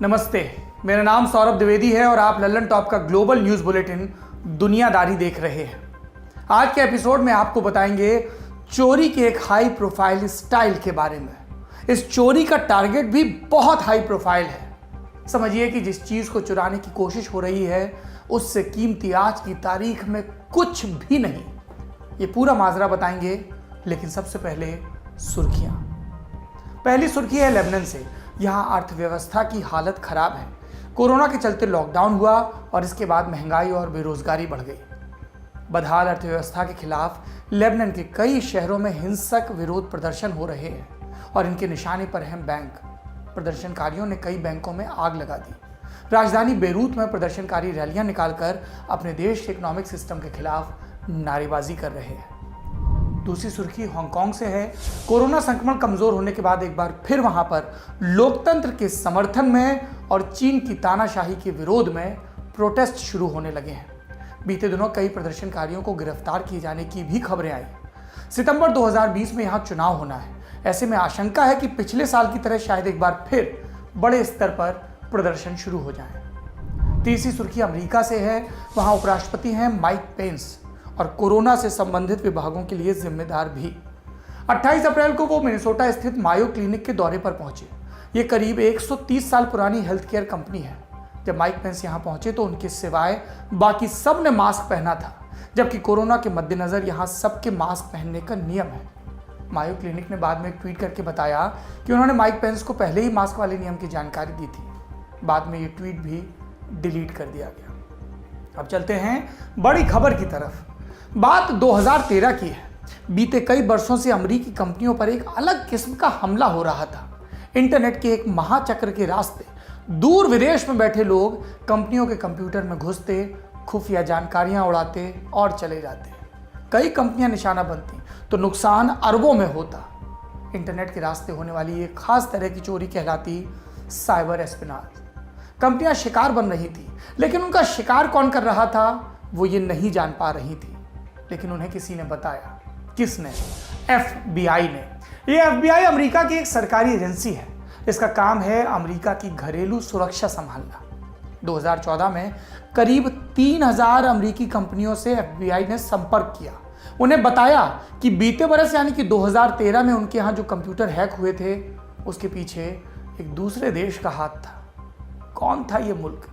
नमस्ते, मेरा नाम सौरभ द्विवेदी है और आप लल्लन टॉप का ग्लोबल न्यूज़ बुलेटिन दुनियादारी देख रहे हैं। आज के एपिसोड में आपको बताएंगे चोरी के एक हाई प्रोफाइल स्टाइल के बारे में। इस चोरी का टारगेट भी बहुत हाई प्रोफाइल है। समझिए कि जिस चीज़ को चुराने की कोशिश हो रही है उससे कीमती आज की तारीख में कुछ भी नहीं। ये पूरा माजरा बताएंगे, लेकिन सबसे पहले सुर्खियां। पहली सुर्खी है लेबनान से। यहाँ अर्थव्यवस्था की हालत खराब है। कोरोना के चलते लॉकडाउन हुआ और इसके बाद महंगाई और बेरोजगारी बढ़ गई। बदहाल अर्थव्यवस्था के खिलाफ लेबनान के कई शहरों में हिंसक विरोध प्रदर्शन हो रहे हैं और इनके निशाने पर हैं बैंक। प्रदर्शनकारियों ने कई बैंकों में आग लगा दी। राजधानी बेरूत में प्रदर्शनकारी रैलियां निकालकर अपने देश के इकोनॉमिक सिस्टम के खिलाफ नारेबाजी कर रहे हैं। दूसरी सुर्खी हांगकांग से है। कोरोना संक्रमण कमजोर होने के बाद एक बार फिर वहां पर लोकतंत्र के समर्थन में और चीन की तानाशाही के विरोध में प्रोटेस्ट शुरू होने लगे हैं। बीते दिनों कई प्रदर्शनकारियों को गिरफ्तार किए जाने की भी खबरें आई। सितंबर 2020 में यहां चुनाव होना है। ऐसे में आशंका है कि पिछले साल की तरह शायद एक बार फिर बड़े स्तर पर प्रदर्शन शुरू हो जाए। तीसरी सुर्खी अमेरिका से है। वहां उपराष्ट्रपति हैं माइक पेंस और कोरोना से संबंधित विभागों के लिए जिम्मेदार भी। 28 अप्रैल को वो मिनेसोटा स्थित मायो क्लिनिक के दौरे पर पहुंचे। ये करीब 130 साल पुरानी हेल्थ केयर कंपनी है। जब माइक पेंस यहां पहुंचे तो उनके सिवाय बाकी सब ने मास्क पहना था, जबकि कोरोना के मद्देनजर यहां सबके मास्क पहनने का नियम है। मायो क्लिनिक ने बाद में एक ट्वीट करके बताया कि उन्होंने माइक पेंस को पहले ही मास्क वाले नियम की जानकारी दी थी। बाद में ये ट्वीट भी डिलीट कर दिया गया। अब चलते हैं बड़ी खबर की तरफ। बात 2013 की है। बीते कई वर्षों से अमेरिकी कंपनियों पर एक अलग किस्म का हमला हो रहा था। इंटरनेट के एक महाचक्र के रास्ते दूर विदेश में बैठे लोग कंपनियों के कंप्यूटर में घुसते, खुफिया जानकारियां उड़ाते और चले जाते। कई कंपनियां निशाना बनती तो नुकसान अरबों में होता। इंटरनेट के रास्ते होने वाली एक खास तरह की चोरी कहलाती साइबर एस्पिनाज। कंपनियां शिकार बन रही थी, लेकिन उनका शिकार कौन कर रहा था वो ये नहीं जान पा रही थी। लेकिन उन्हें किसी ने बताया। किसने? FBI ने। ये FBI अमेरिका की एक सरकारी एजेंसी है। इसका काम है अमेरिका की घरेलू सुरक्षा संभालना। 2014 में करीब 3000 अमेरिकी कंपनियों से FBI ने संपर्क किया। उन्हें बताया कि बीते बरस यानी कि 2013 में उनके यहाँ जो कंप्यूटर हैक हुए थे उसके पीछे एक दूसरे देश का हाथ था। कौन था ये मुल्क?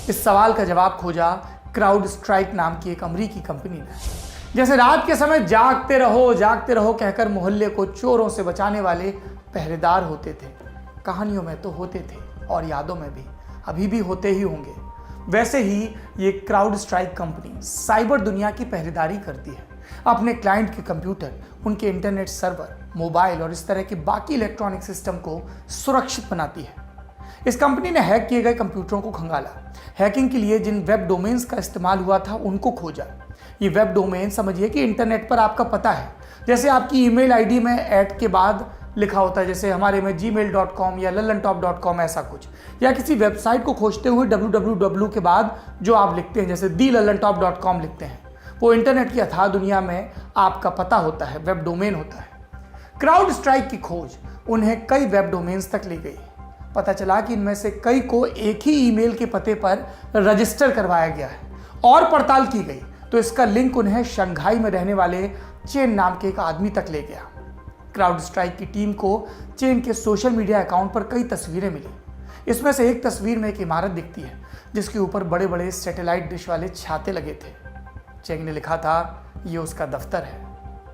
इस सवाल का जवाब खोजा क्राउड स्ट्राइक नाम की एक अमेरिकी कंपनी ने। जैसे रात के समय जागते रहो कहकर मोहल्ले को चोरों से बचाने वाले पहरेदार होते थे। कहानियों में तो होते थे और यादों में भी अभी भी होते ही होंगे। वैसे ही ये क्राउड स्ट्राइक कंपनी साइबर दुनिया की पहरेदारी करती है। अपने क्लाइंट के कंप्यूटर, उनके इंटरनेट सर्वर, मोबाइल और इस तरह के बाकी इलेक्ट्रॉनिक सिस्टम को सुरक्षित बनाती है। इस कंपनी ने हैक किए गए कंप्यूटरों को खंगाला। हैकिंग के लिए जिन वेब डोमेन्स का इस्तेमाल हुआ था उनको खोजा। ये वेब डोमेन समझिए कि इंटरनेट पर आपका पता है। जैसे आपकी ईमेल आईडी में ऐट के बाद लिखा होता है, जैसे हमारे में gmail.com या lallantop.com ऐसा कुछ, या किसी वेबसाइट को खोजते हुए www के बाद जो आप लिखते हैं, जैसे thelallantop.com लिखते हैं, वो इंटरनेट की अथाह दुनिया में आपका पता होता है, वेब डोमेन होता है। क्राउड स्ट्राइक की खोज उन्हें कई वेब डोमेन्स तक ले गई। पता चला कि इनमें से कई को एक ही ईमेल के पते पर रजिस्टर करवाया गया है और पड़ताल की गई तो इसका लिंक उन्हें शंघाई में रहने वाले चेन नाम के एक आदमी तक ले गया। क्राउड स्ट्राइक की टीम को चेन के सोशल मीडिया अकाउंट पर कई तस्वीरें मिली। इसमें से एक तस्वीर में एक इमारत दिखती है जिसके ऊपर बड़े बड़े सैटेलाइट डिश वाले छाते लगे थे। चेन ने लिखा था ये उसका दफ्तर है।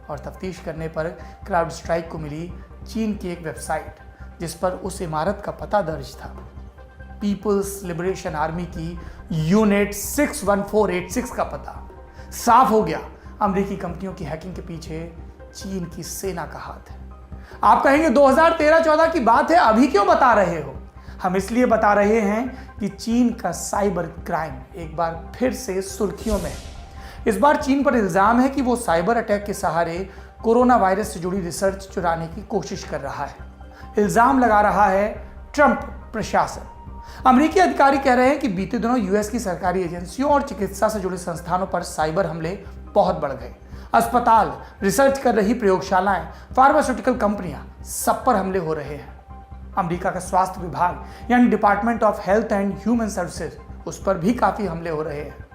और तफ्तीश करने पर क्राउड स्ट्राइक को मिली चीन की एक वेबसाइट जिस पर उस इमारत का पता दर्ज था। पीपल्स लिबरेशन आर्मी की यूनिट 61486 का पता। साफ हो गया अमेरिकी कंपनियों की हैकिंग के पीछे चीन की सेना का हाथ है। आप कहेंगे 2013-14 की बात है, अभी क्यों बता रहे हो? हम इसलिए बता रहे हैं कि चीन का साइबर क्राइम एक बार फिर से सुर्खियों में है। इस बार चीन पर इल्जाम है कि वो साइबर अटैक के सहारे कोरोना वायरस से जुड़ी रिसर्च चुराने की कोशिश कर रहा है। इल्जाम लगा रहा है ट्रंप प्रशासन। अमेरिकी अधिकारी कह रहे हैं कि बीते दिनों यूएस की सरकारी एजेंसियों और चिकित्सा से जुड़े संस्थानों पर साइबर हमले बहुत बढ़ गए। अस्पताल, रिसर्च कर रही प्रयोगशालाएं, फार्मास्यूटिकल कंपनियां, सब पर हमले हो रहे हैं। अमेरिका का स्वास्थ्य विभाग यानी department of health and human services, उस पर भी काफ़ी हमले हो रहे हैं।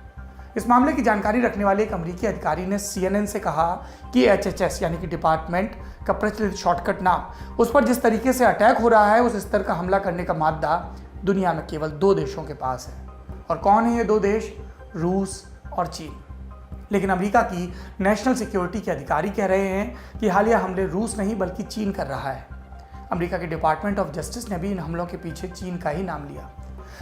इस मामले की जानकारी रखने वाले एक अमेरिकी अधिकारी ने CNN से कहा कि HHS यानी कि डिपार्टमेंट का प्रचलित शॉर्टकट नाम, उस पर जिस तरीके से अटैक हो रहा है, उस स्तर का हमला करने का मादा दुनिया में केवल 2 देशों के पास है। और कौन है ये 2 देश? रूस और चीन। लेकिन अमेरिका की नेशनल सिक्योरिटी के अधिकारी कह रहे हैं कि हालिया हमले रूस नहीं बल्कि चीन कर रहा है। अमेरिका के डिपार्टमेंट ऑफ जस्टिस ने भी इन हमलों के पीछे चीन का ही नाम लिया।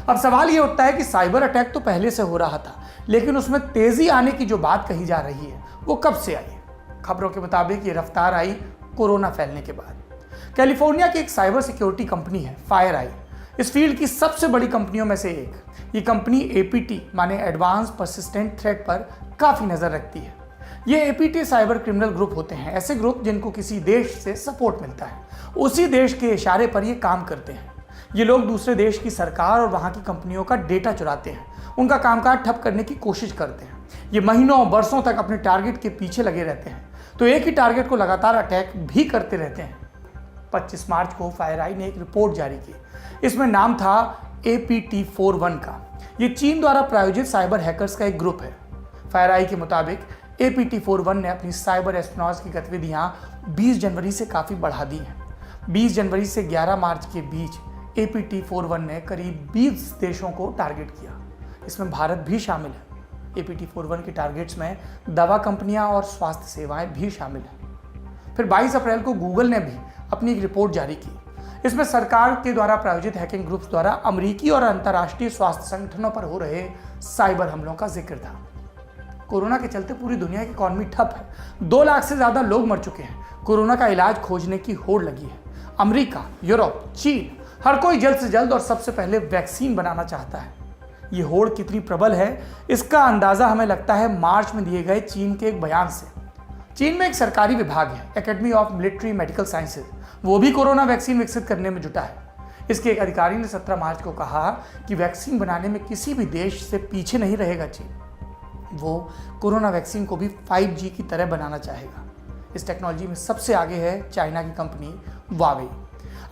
अब सवाल ये उठता है कि साइबर अटैक तो पहले से हो रहा था, लेकिन उसमें तेजी आने की जो बात कही जा रही है वो कब से आई? खबरों के मुताबिक ये रफ्तार आई कोरोना फैलने के बाद। कैलिफोर्निया की एक साइबर सिक्योरिटी कंपनी है FireEye, इस फील्ड की सबसे बड़ी कंपनियों में से एक। ये कंपनी APT माने एडवांस परसिस्टेंट थ्रेट पर काफ़ी नज़र रखती है। ये APT साइबर क्रिमिनल ग्रुप होते हैं, ऐसे ग्रुप जिनको किसी देश से सपोर्ट मिलता है, उसी देश के इशारे पर ये काम करते हैं। ये लोग दूसरे देश की सरकार और वहाँ की कंपनियों का डेटा चुराते हैं, उनका कामकाज ठप करने की कोशिश करते हैं। ये महीनों बरसों तक अपने टारगेट के पीछे लगे रहते हैं, तो एक ही टारगेट को लगातार अटैक भी करते रहते हैं। 25 मार्च को FireEye ने एक रिपोर्ट जारी की। इसमें नाम था APT41 का। ये चीन द्वारा प्रायोजित साइबर हैकर्स का एक ग्रुप है। FireEye के मुताबिक APT41 ने अपनी साइबर एस्पियोनेज की गतिविधियां 20 जनवरी से काफ़ी बढ़ा दी हैं। 20 जनवरी से 11 मार्च के बीच APT41 ने करीब 20 देशों को टारगेट किया। इसमें भारत भी शामिल है। APT41 के टारगेट्स में दवा कंपनियां और स्वास्थ्य सेवाएं भी शामिल हैं। फिर 22 अप्रैल को गूगल ने भी अपनी एक रिपोर्ट जारी की। इसमें सरकार के द्वारा प्रायोजित हैकिंग ग्रुप्स द्वारा अमेरिकी और अंतर्राष्ट्रीय स्वास्थ्य संगठनों पर हो रहे साइबर हमलों का जिक्र था। कोरोना के चलते पूरी दुनिया की इकॉनमी ठप है। 2 लाख से ज़्यादा लोग मर चुके हैं। कोरोना का इलाज खोजने की होड़ लगी है। अमेरिका, यूरोप, चीन, हर कोई जल्द से जल्द और सबसे पहले वैक्सीन बनाना चाहता है। ये होड़ कितनी प्रबल है, इसका अंदाज़ा हमें लगता है मार्च में दिए गए चीन के एक बयान से। चीन में एक सरकारी विभाग है, academy of military medical sciences, वो भी कोरोना वैक्सीन विकसित करने में जुटा है। इसके एक अधिकारी ने 17 मार्च को कहा कि वैक्सीन बनाने में किसी भी देश से पीछे नहीं रहेगा चीन। वो कोरोना वैक्सीन को भी 5G की तरह बनाना चाहेगा। इस टेक्नोलॉजी में सबसे आगे है चाइना की कंपनी वावे।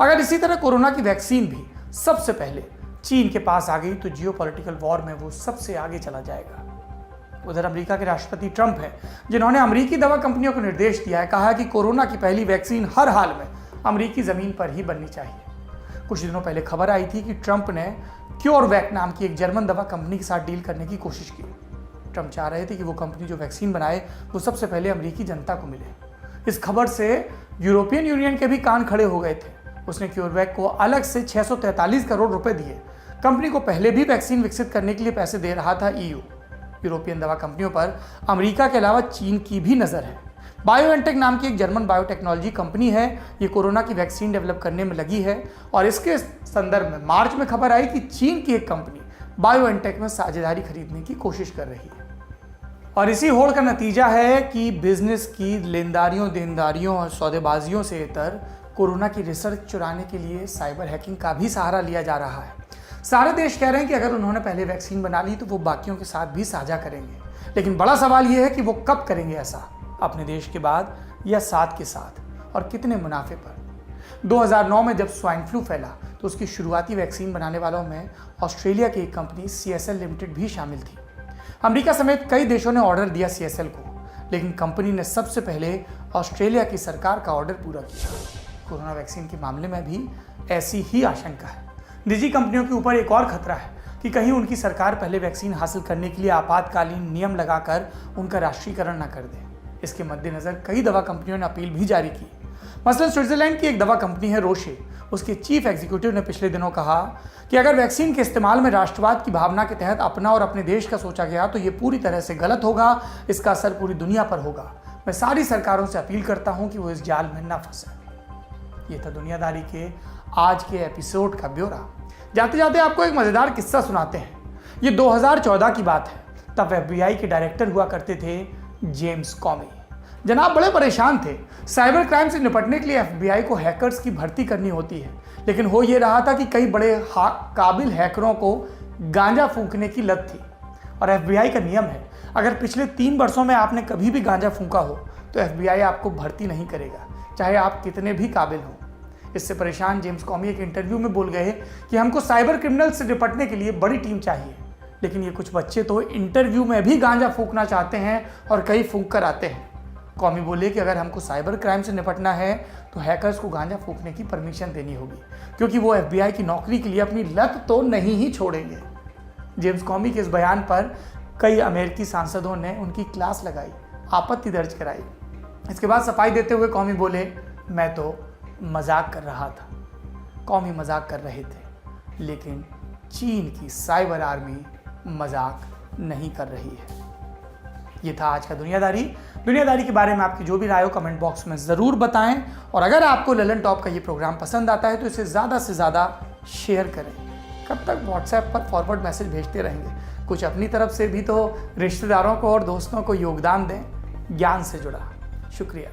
अगर इसी तरह कोरोना की वैक्सीन भी सबसे पहले चीन के पास आ गई तो जियोपॉलिटिकल वॉर में वो सबसे आगे चला जाएगा। उधर अमेरिका के राष्ट्रपति ट्रंप हैं, जिन्होंने अमेरिकी दवा कंपनियों को निर्देश दिया है, कहा है कि कोरोना की पहली वैक्सीन हर हाल में अमेरिकी जमीन पर ही बननी चाहिए। कुछ दिनों पहले खबर आई थी कि ट्रंप ने क्योरवैक नाम की एक जर्मन दवा कंपनी के साथ डील करने की कोशिश की। ट्रंप चाह रहे थे कि वो कंपनी जो वैक्सीन बनाए वो सबसे पहले अमेरिकी जनता को मिले। इस खबर से यूरोपियन यूनियन के भी कान खड़े हो गए थे। उसने क्योरवैक को अलग से 643 करोड़ रुपए दिए। कंपनी को पहले भी वैक्सीन विकसित करने के लिए पैसे दे रहा था EU। यूरोपियन दवा कंपनियों पर अमेरिका के अलावा चीन की भी नज़र है। बायोएनटेक नाम की एक जर्मन बायोटेक्नोलॉजी कंपनी है, ये कोरोना की वैक्सीन डेवलप करने में लगी है। और इसके संदर्भ में मार्च में खबर आई कि चीन की एक कंपनी बायोएनटेक में साझेदारी खरीदने की कोशिश कर रही है। और इसी होड़ का नतीजा है कि बिजनेस की लेनदारियों, देनदारियों और सौदेबाजियों से इतर कोरोना की रिसर्च चुराने के लिए साइबर हैकिंग का भी सहारा लिया जा रहा है। सारे देश कह रहे हैं कि अगर उन्होंने पहले वैक्सीन बना ली तो वो बाकियों के साथ भी साझा करेंगे। लेकिन बड़ा सवाल ये है कि वो कब करेंगे ऐसा, अपने देश के बाद या साथ के साथ, और कितने मुनाफे पर। 2009 में जब स्वाइन फ्लू फैला तो उसकी शुरुआती वैक्सीन बनाने वालों में ऑस्ट्रेलिया की एक कंपनी CSL लिमिटेड भी शामिल थी। अमेरिका समेत कई देशों ने ऑर्डर दिया CSL को, लेकिन कंपनी ने सबसे पहले ऑस्ट्रेलिया की सरकार का ऑर्डर पूरा किया। कोरोना वैक्सीन के मामले में भी ऐसी ही आशंका है। निजी कंपनियों के ऊपर एक और खतरा है कि कहीं उनकी सरकार पहले वैक्सीन हासिल करने के लिए आपातकालीन नियम लगाकर उनका राष्ट्रीयकरण न कर दे। इसके मद्देनजर कई दवा कंपनियों ने अपील भी जारी की। मसलन स्विट्जरलैंड की एक दवा कंपनी है रोशे, उसके चीफ एग्जीक्यूटिव ने पिछले दिनों कहा कि अगर वैक्सीन के इस्तेमाल में राष्ट्रवाद की भावना के तहत अपना और अपने देश का सोचा गया तो ये पूरी तरह से गलत होगा, इसका असर पूरी दुनिया पर होगा। मैं सारी सरकारों से अपील करता हूँ कि वो इस जाल में न फंसे। ये था दुनियादारी के आज के एपिसोड का ब्यौरा। जाते जाते आपको एक मज़ेदार किस्सा सुनाते हैं। ये 2014 की बात है। तब FBI के डायरेक्टर हुआ करते थे जेम्स कॉमी। जनाब बड़े परेशान थे। साइबर क्राइम से निपटने के लिए FBI को हैकर्स की भर्ती करनी होती है, लेकिन हो ये रहा था कि कई बड़े काबिल हैकरों को गांजा फूंकने की लत थी। और FBI का नियम है, अगर पिछले 3 वर्षों में आपने कभी भी गांजा फूंका हो तो FBI आपको भर्ती नहीं करेगा, चाहे आप कितने भी काबिल हों। इससे परेशान जेम्स कॉमी एक इंटरव्यू में बोल गए कि हमको साइबर क्रिमिनल से निपटने के लिए बड़ी टीम चाहिए, लेकिन ये कुछ बच्चे तो इंटरव्यू में भी गांजा फूंकना चाहते हैं और कई फूंक कर आते हैं। कॉमी बोले कि अगर हमको साइबर क्राइम से निपटना है तो हैकर्स को गांजा फूंकने की परमिशन देनी होगी, क्योंकि वो FBI की नौकरी के लिए अपनी लत तो नहीं ही छोड़ेंगे। जेम्स कॉमी के इस बयान पर कई अमेरिकी सांसदों ने उनकी क्लास लगाई, आपत्ति दर्ज कराई। इसके बाद सफाई देते हुए कॉमी बोले, मैं तो मजाक कर रहा था। कॉमी मजाक कर रहे थे, लेकिन चीन की साइबर आर्मी मजाक नहीं कर रही है। ये था आज का दुनियादारी के बारे में आपकी जो भी राय हो कमेंट बॉक्स में ज़रूर बताएं, और अगर आपको ललन टॉप का ये प्रोग्राम पसंद आता है तो इसे ज़्यादा से ज़्यादा शेयर करें। कब तक व्हाट्सएप पर फॉरवर्ड मैसेज भेजते रहेंगे? कुछ अपनी तरफ से भी तो रिश्तेदारों को और दोस्तों को योगदान दें। ज्ञान से जुड़ा। शुक्रिया।